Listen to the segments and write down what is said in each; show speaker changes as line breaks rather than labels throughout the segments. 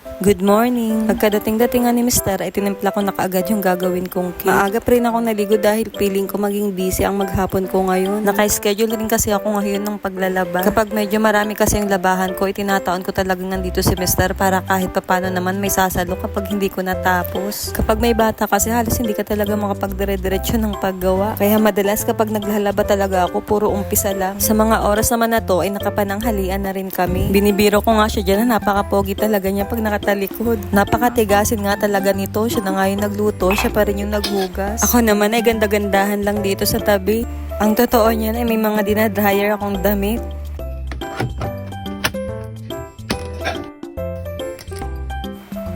Good morning. Pagkadating-dating nga ni Mr. ay tinimpla ko na kaagad yung gagawin kong cake. Maaga pa rin ako naligo dahil feeling ko maging busy ang maghapon ko ngayon. Naka-schedule rin kasi ako ngayon ng paglalaba. Kapag medyo marami kasi yung labahan ko, itinataon ko talagang nandito si Mr. para kahit papano naman may sasalo kapag hindi ko natapos. Kapag may bata kasi halos hindi ka talaga makapagdire-diretso ng paggawa. Kaya madalas kapag naglalaba talaga ako, puro umpisa lang. Sa mga oras naman na to ay nakapananghalian na rin kami. Binibiro ko nga siya dyan na napaka-pogi talaga niya pag talikod. Napakatigasin nga talaga nito. Siya na nga yung nagluto, siya pa rin yung naghugas. Ako naman ay ganda-gandahan lang dito sa tabi. Ang totoo niyan ay may mga dinadryer akong damit.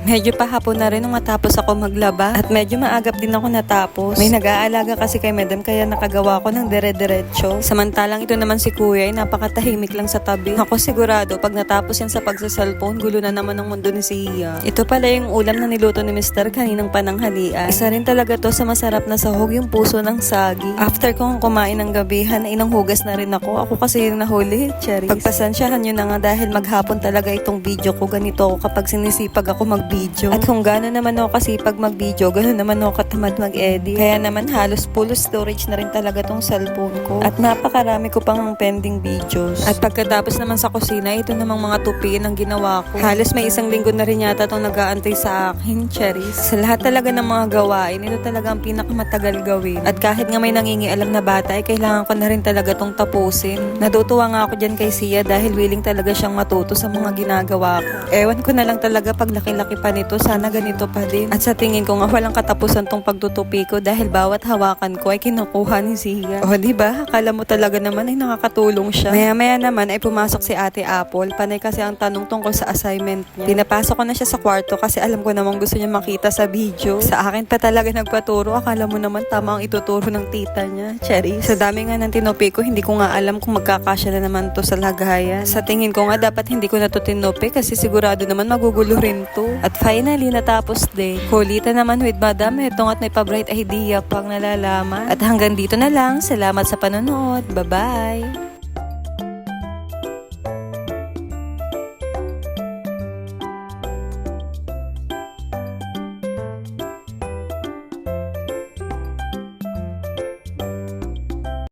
Medyo pahapon na rin nung matapos ako maglaba at medyo maagap din ako natapos. May nag-aalaga kasi kay madam kaya nakagawa ko ng dire-diretso. Samantalang ito naman si kuya ay napakatahimik lang sa tabi. Ako sigurado pag natapos yan sa pagsa-cellphone, gulo na naman ng mundo ni Sia. Ito pala yung ulam na niluto ni Mr. kaninang pananghalian. Isa rin talaga to sa masarap na sahog, yung puso ng sagi. After kong kumain ng gabihan ay inanghugas na rin ako. Ako kasi yung nahuli, Cherries. Pagpasensyahan nyo na nga dahil maghapon talaga itong video ko. Ganito ako kapag sinisipag ako mag-video. At kung gano'n naman ako kasi pag mag-video, gano'n naman ako katamad mag-edit. Kaya naman halos full storage na rin talaga tong cellphone ko. At napakarami ko pang pending videos. At pagkatapos naman sa kusina, ito namang mga tupiin ang ginawa ko. Halos may isang linggo na rin yata itong nag-aantay sa akin, Cherries. Sa lahat talaga ng mga gawain, ito talaga ang pinakamatagal gawin. At kahit nga may nangingialam na bata, ay kailangan ko na rin talaga itong tapusin. Natutuwa nga ako dyan kay Sia dahil willing talaga siyang matuto sa mga ginagawa ko. Ewan ko na lang talaga pag laki-laki pa nito, sana ganito pa din. At sa tingin ko nga walang katapusan tong pagtutupi ko dahil bawat hawakan ko ay kinukuha ni Sia. O diba? Akala mo talaga naman ay nakakatulong siya. Maya-maya naman ay pumasok si Ate Apple. Panay kasi ang tanong tungkol sa assignment niya. Pinapasok ko na siya sa kwarto kasi alam ko namang gusto niya makita sa video. Sa akin pa talaga nagpaturo. Akala mo naman tama ang ituturo ng tita niya. Cherries. Sa dami nga ng tinupi ko, hindi ko nga alam kung magkakasya na naman to sa lagayan. Sa tingin ko nga dapat hindi ko na to tinupi kasi sigurado naman magugulo rin to. At finally, natapos din. Kulitan naman with Madam. Itong at may pa-bright idea pang nalalaman. At hanggang dito na lang. Salamat sa panonood. Bye-bye!